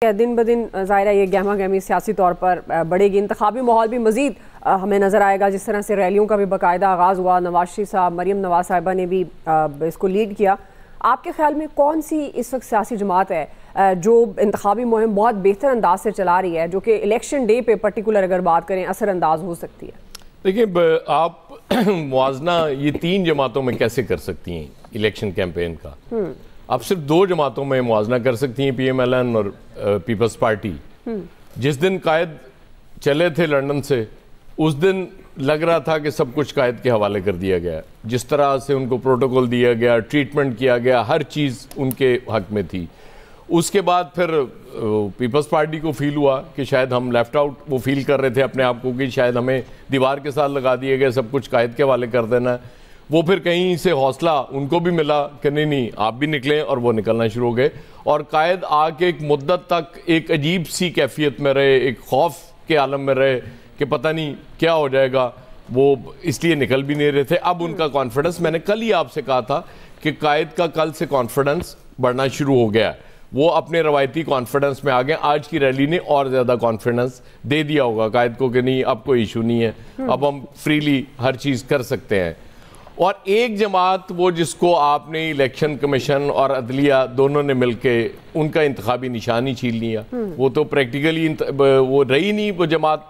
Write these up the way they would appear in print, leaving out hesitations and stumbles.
دن بدن ظاہرہ یہ گہما گہمی سیاسی طور پر بڑھے گی، انتخابی ماحول بھی مزید ہمیں نظر آئے گا، جس طرح سے ریلیوں کا بھی باقاعدہ آغاز ہوا، نواز شریف صاحب، مریم نواز صاحبہ نے بھی اس کو لیڈ کیا۔ آپ کے خیال میں کون سی اس وقت سیاسی جماعت ہے جو انتخابی مہم بہت بہتر انداز سے چلا رہی ہے، جو کہ الیکشن ڈے پہ پرٹیکولر اگر بات کریں اثر انداز ہو سکتی ہے؟ دیکھیں، آپ موازنہ یہ تین جماعتوں میں کیسے کر سکتی ہیں الیکشن کیمپین کا؟ آپ صرف دو جماعتوں میں موازنہ کر سکتی ہیں، پی ایم ایل این اور پیپلز پارٹی۔ جس دن قائد چلے تھے لندن سے، اس دن لگ رہا تھا کہ سب کچھ قائد کے حوالے کر دیا گیا، جس طرح سے ان کو پروٹوکول دیا گیا، ٹریٹمنٹ کیا گیا، ہر چیز ان کے حق میں تھی۔ اس کے بعد پھر پیپلز پارٹی کو فیل ہوا کہ شاید ہم لیفٹ آؤٹ، وہ فیل کر رہے تھے اپنے آپ کو کہ شاید ہمیں دیوار کے ساتھ لگا دیا گیا، سب کچھ قائد کے حوالے کر دینا ہے۔ وہ پھر کہیں سے حوصلہ ان کو بھی ملا کہ نہیں آپ بھی نکلیں، اور وہ نکلنا شروع ہو گئے، اور قائد آ کے ایک مدت تک ایک عجیب سی کیفیت میں رہے، ایک خوف کے عالم میں رہے کہ پتہ نہیں کیا ہو جائے گا، وہ اس لیے نکل بھی نہیں رہے تھے۔ اب ان کا کانفیڈنس، میں نے کل ہی آپ سے کہا تھا کہ قائد کا کل سے کانفیڈنس بڑھنا شروع ہو گیا، وہ اپنے روایتی کانفیڈنس میں آ گئے۔ آج کی ریلی نے اور زیادہ کانفیڈنس دے دیا ہوگا قائد کو کہ نہیں اب کوئی ایشو نہیں ہے، اب ہم فریلی ہر چیز کر سکتے ہیں۔ اور ایک جماعت وہ جس کو آپ نے الیکشن کمیشن اور عدلیہ دونوں نے مل کے ان کا انتخابی نشان ہی چھین لیا، وہ تو پریکٹیکلی وہ رہی نہیں وہ جماعت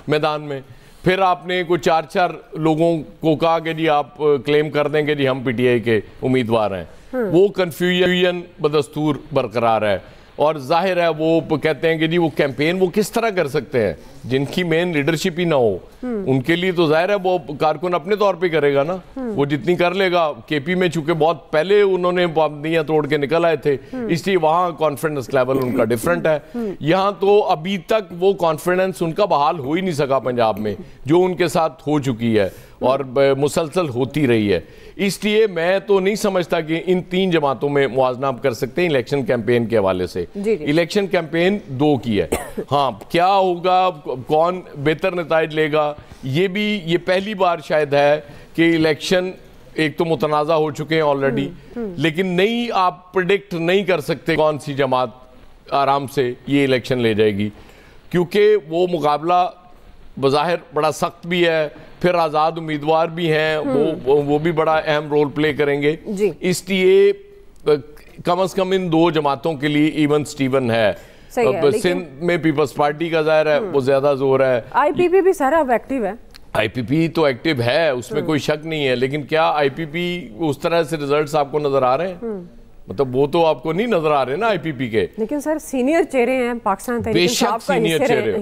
میدان میں۔ پھر آپ نے کوئی چار لوگوں کو کہا کہ جی آپ کلیم کر دیں کہ جی ہم پی ٹی آئی کے امیدوار ہیں، وہ کنفیوژن بدستور برقرار ہے۔ اور ظاہر ہے وہ کہتے ہیں کہ جی وہ کیمپین وہ کس طرح کر سکتے ہیں جن کی مین لیڈرشپ ہی نہ ہو، ان کے لیے تو ظاہر ہے وہ کارکن اپنے طور پہ کرے گا نا، وہ جتنی کر لے گا۔ کے پی میں چونکہ بہت پہلے انہوں نے پابندیاں توڑ کے نکل آئے تھے، اس لیے وہاں کانفیڈنس لیول ان کا ڈیفرنٹ ہے۔ یہاں تو ابھی تک وہ کانفیڈنس ان کا بحال ہو ہی نہیں سکا پنجاب میں، جو ان کے ساتھ ہو چکی ہے اور مسلسل ہوتی رہی ہے۔ اس لیے میں تو نہیں سمجھتا کہ ان تین جماعتوں میں موازنہ آپ کر سکتے ہیں الیکشن کیمپین کے حوالے سے۔ الیکشن کیمپین دو کی ہے، ہاں کیا ہوگا، کون بہتر نتائج لے گا، یہ پہلی بار شاید ہے کہ الیکشن ایک تو متنازع ہو چکے ہیں آلریڈی، لیکن نہیں آپ پریڈکٹ نہیں کر سکتے کون سی جماعت آرام سے یہ الیکشن لے جائے گی، کیونکہ وہ مقابلہ بظاہر بڑا سخت بھی ہے، پھر آزاد امیدوار بھی ہیں، وہ بھی بڑا اہم رول پلے کریں گے۔ اس لیے کم از کم ان دو جماعتوں کے لیے ایون سٹیون ہے۔ سندھ میں پیپلز پارٹی کا ظاہر ہے وہ زیادہ زور ہے، آئی پی پی بھی سارا ایکٹیو ہے، آئی پی پی تو ایکٹیو ہے، اس میں کوئی شک نہیں ہے، لیکن کیا آئی پی پی اس طرح سے ریزلٹس آپ کو نظر آ رہے ہیں؟ مطلب وہ تو آپ کو نہیں نظر آ رہے نا آئی پی پی کے، لیکن سر سینئر چہرے ہیں پاکستان تحریک انصاف کا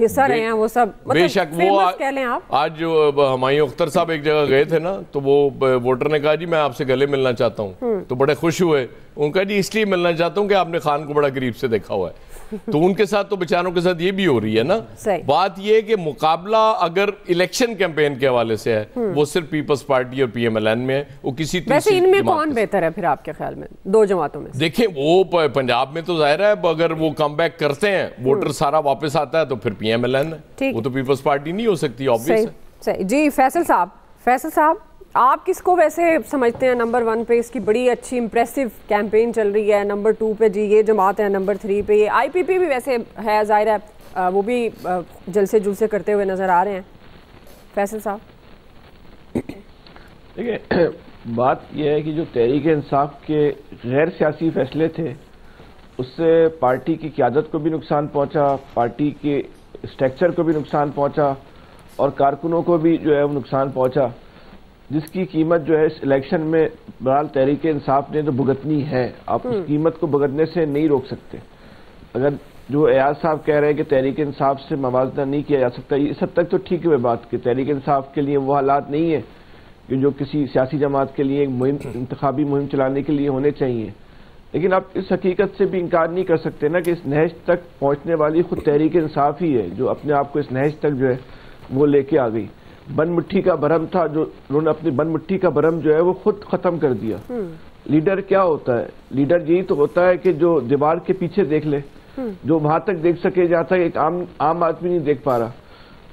حصہ رہے ہیں، وہ سب بے شک۔ وہ آج جو ہمایوں اختر صاحب ایک جگہ گئے تھے نا، تو وہ ووٹر نے کہا جی میں آپ سے گلے ملنا چاہتا ہوں، تو بڑے خوش ہوئے، ان کا جی اس لیے ملنا چاہتا ہوں کہ آپ نے خان کو بڑا قریب سے دیکھا ہوا ہے۔ تو ان کے ساتھ تو بیچاروں کے ساتھ یہ بھی ہو رہی ہے نا۔ بات یہ ہے کہ مقابلہ اگر الیکشن کیمپین کے حوالے سے ہے وہ صرف پیپلز پارٹی اور پی ایم ایل این میں ہے، وہ کسی ویسے ان میں کون بہتر ہے پھر آپ کے خیال میں دو جماعتوں میں؟ دیکھیں وہ پنجاب میں تو ظاہر ہے اگر وہ کم بیک کرتے ہیں، ووٹر سارا واپس آتا ہے، تو پھر پی ایم ایل این ہے، وہ تو پیپلز پارٹی نہیں ہو سکتی، آبویس ہے۔ جی فیصل صاحب آپ کس کو ویسے سمجھتے ہیں نمبر 1 پہ؟ اس کی بڑی اچھی امپریسو کیمپین چل رہی ہے، نمبر 2 پہ جی یہ جماعت ہے، نمبر 3 پہ یہ آئی پی پی بھی ویسے ہے، ظاہر ہے وہ بھی جلسے کرتے ہوئے نظر آ رہے ہیں۔ فیصل صاحب دیکھیں، بات یہ ہے کہ جو تحریک انصاف کے غیر سیاسی فیصلے تھے اس سے پارٹی کی قیادت کو بھی نقصان پہنچا، پارٹی کے اسٹرکچر کو بھی نقصان پہنچا، اور کارکنوں کو بھی جو ہے وہ نقصان پہنچا، جس کی قیمت جو ہے اس الیکشن میں بہرحال تحریک انصاف نے تو بھگتنی ہے۔ آپ اس قیمت کو بھگتنے سے نہیں روک سکتے۔ اگر جو ایاز صاحب کہہ رہے ہیں کہ تحریک انصاف سے موازنہ نہیں کیا جا سکتا، اس حد تک تو ٹھیک ہے بات کہ تحریک انصاف کے لیے وہ حالات نہیں ہیں کہ جو کسی سیاسی جماعت کے لیے ایک انتخابی مہم چلانے کے لیے ہونے چاہیے، لیکن آپ اس حقیقت سے بھی انکار نہیں کر سکتے نا کہ اس نہج تک پہنچنے والی خود تحریک انصاف ہی ہے، جو اپنے آپ کو اس نہج تک جو ہے وہ لے کے آ گئی۔ بن مٹھی کا بھرم تھا، جو انہوں نے اپنی بن مٹھی کا بھرم جو ہے وہ خود ختم کر دیا۔ لیڈر کیا ہوتا ہے؟ لیڈر یہی تو ہوتا ہے کہ جو دیوار کے پیچھے دیکھ لے، جو وہاں تک دیکھ سکے جہاں تک ایک عام آدمی نہیں دیکھ پا رہا۔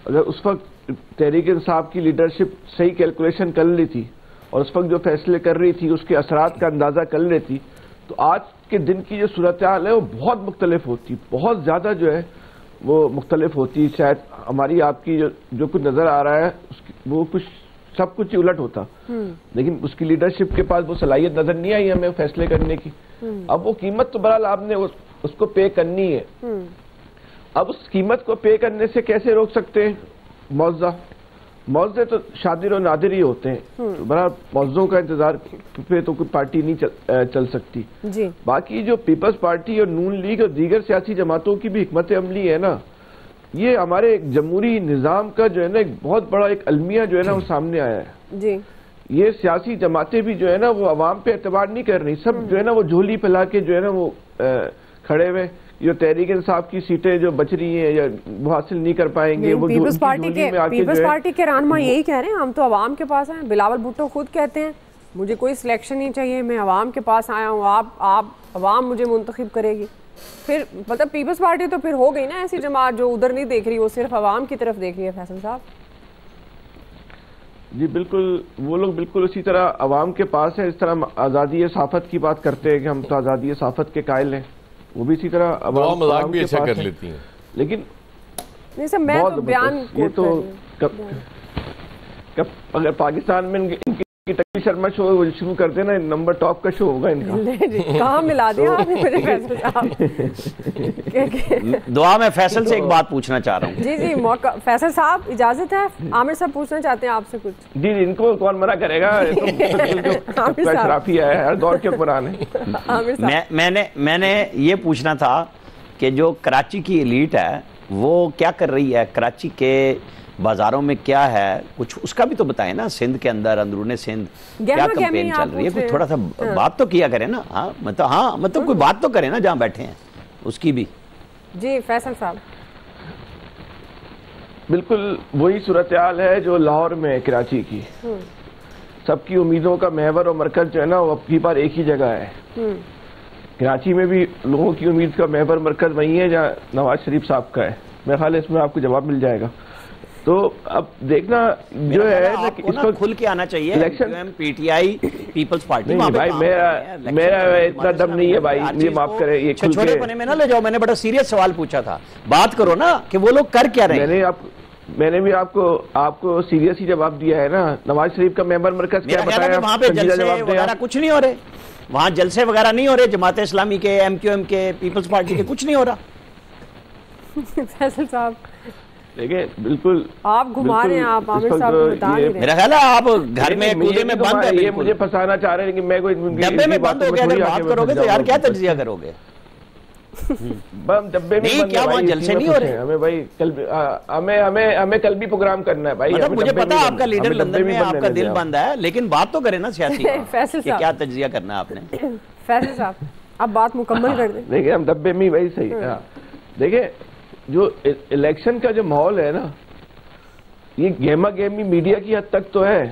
اگر اس وقت تحریک انصاف کی لیڈرشپ صحیح کیلکولیشن کر لی تھی اور اس وقت جو فیصلے کر رہی تھی اس کے اثرات کا اندازہ کر لیتی، تو آج کے دن کی جو صورتحال ہے وہ بہت مختلف ہوتی، بہت زیادہ جو ہے وہ مختلف ہوتی. شاید ہماری آپ کی جو کچھ نظر آ رہا ہے وہ سب کچھ الٹ ہوتا، لیکن اس کی لیڈرشپ کے پاس وہ صلاحیت نظر نہیں آئی ہمیں فیصلے کرنے کی. اب وہ قیمت تو بہرحال آپ نے اس کو پے کرنی ہے. اب اس قیمت کو پے کرنے سے کیسے روک سکتے ہیں؟ معاوضے تو شادر و نادر ہی ہوتے ہیں، بہرحال معاوضوں کا انتظار پہ تو کوئی پارٹی نہیں چل سکتی. باقی جو پیپلز پارٹی اور نون لیگ اور دیگر سیاسی جماعتوں کی بھی حکمت عملی ہے نا، یہ ہمارے ایک جمہوری نظام کا جو ہے نا ایک بہت بڑا ایک المیہ جو ہے نا وہ سامنے آیا ہے. یہ سیاسی جماعتیں بھی جو ہے نا وہ عوام پہ اعتبار نہیں کر رہی، سب جو ہے نا وہ جھولی پھیلا کے جو ہے نا وہ کھڑے ہوئے. جو تحریک انصاف کی سیٹیں جو بچ رہی ہیں یا وہ حاصل نہیں کر پائیں گے، وہ پیپلز پارٹی کے رہنما یہی کہہ رہے ہیں ہم تو عوام کے پاس ہیں. بلاول بھٹو خود کہتے ہیں مجھے کوئی سلیکشن نہیں چاہیے، میں عوام کے پاس آیا ہوں، آپ عوام مجھے منتخب کرے گی. پھر مطلب پیپلز پارٹی تو پھر ہو گئی نا ایسی جماعت جو ادھر نہیں دیکھ رہی، وہ صرف عوام کی طرف دیکھ رہی ہے. فیصل صاحب جی بالکل، وہ لوگ بالکل اسی طرح عوام کے پاس ہیں. اس طرح آزادی صحافت کی بات کرتے ہیں کہ ہم تو آزادی صحافت کے قائل ہیں، وہ بھی اسی طرح عوام مذاق بھی اچھا کر لیتی ہیں. لیکن میں تو بیان یہ تو اگر پاکستان میں ان کی ٹکی شرما شو شروع کر دینا، نمبر ٹاپ کا شو ہوگا ان کا. کہاں ملا دیا آپ نے مجھے فیصل صاحب. دعا میں فیصل سے ایک بات پوچھنا چاہ رہا ہوں. جی موقع فیصل صاحب اجازت ہے؟ عامر صاحب پوچھنا چاہتے ہیں آپ سے کچھ. جی ان کو کون منع کرے گا، شرافی ہے ہر دور کے قرآن ہے. میں نے یہ پوچھنا تھا کہ جو کراچی کی ایلیٹ ہے وہ کیا کر رہی ہے، کراچی کے بازاروں میں کیا ہے کچھ اس کا بھی تو بتائیں نا. سندھ کے اندر اندرون سندھ کیا کمپین چل رہی ہے، کوئی تھوڑا سا بات تو کیا کریں نا. مطلب کوئی بات تو کریں نا جہاں بیٹھے ہیں اس کی بھی. جی فیصل صاحب بالکل وہی صورتحال ہے جو لاہور میں کراچی کی. سب کی امیدوں کا محور اور مرکز جو ہے نا وہ اب کی بار ایک ہی جگہ ہے. کراچی میں بھی لوگوں کی امید کا محور مرکز وہی ہے جہاں نواز شریف صاحب کا ہے. میرے خیال ہے اس میں آپ کو جواب مل جائے گا. تو اب دیکھنا جو ہے اس کو کھل کے آنا چاہیے. P T I Peoples Party بھائی میرا اتنا دم نہیں ہے بھائی، یہ معاف کرے. یہ چھوٹے پنے میں نہ لے جاؤ. میں نے بڑا سیریس سوال پوچھا تھا، بات کرو نا کہ وہ لوگ کر کیا رہے ہیں. میں نے بھی آپ کو سیریس ہی جواب دیا ہے نا. نواز شریف کا محور مرکز کیا بتایا؟ وہاں پہ جلسے وغیرہ کچھ نہیں ہو رہے، وہاں جلسے وغیرہ نہیں ہو رہے. جماعت اسلامی کے، ایم کیو ایم کے، پیپلز پارٹی کے کچھ نہیں ہو رہا. فیصل صاحب دیکھیں بالکل آپ گھما رہے ہیں، آپ عامر صاحب کو بتا نہیں رہے. میرا خیال ہے آپ گھر میں کودے میں بند ہے. یہ مجھے پھنسانا چاہ رہے ہیں کہ میں کوئی ڈبے میں بند ہو گیا. اگر بات کرو گے تو یار کیا تجزیہ کرو گے؟ ڈبے میں کیا وہاں جلسے نہیں ہو رہے؟ ہمیں بھائی ہمیں کل بھی پروگرام کرنا ہے بھائی. مجھے پتا ہے آپ کا لیڈر لندن میں، آپ کا دل بند ہے، لیکن بات تو کریں نا سیاسی. فیصل صاحب کیا تجزیہ کرنا ہے آپ نے؟ فیصل صاحب اب بات مکمل کر دیں. دیکھیں ہم ڈبے میں وہی صحیح. دیکھیں جو الیکشن کا جو ماحول ہے نا، یہ گہما گہمی میڈیا کی حد تک تو ہے.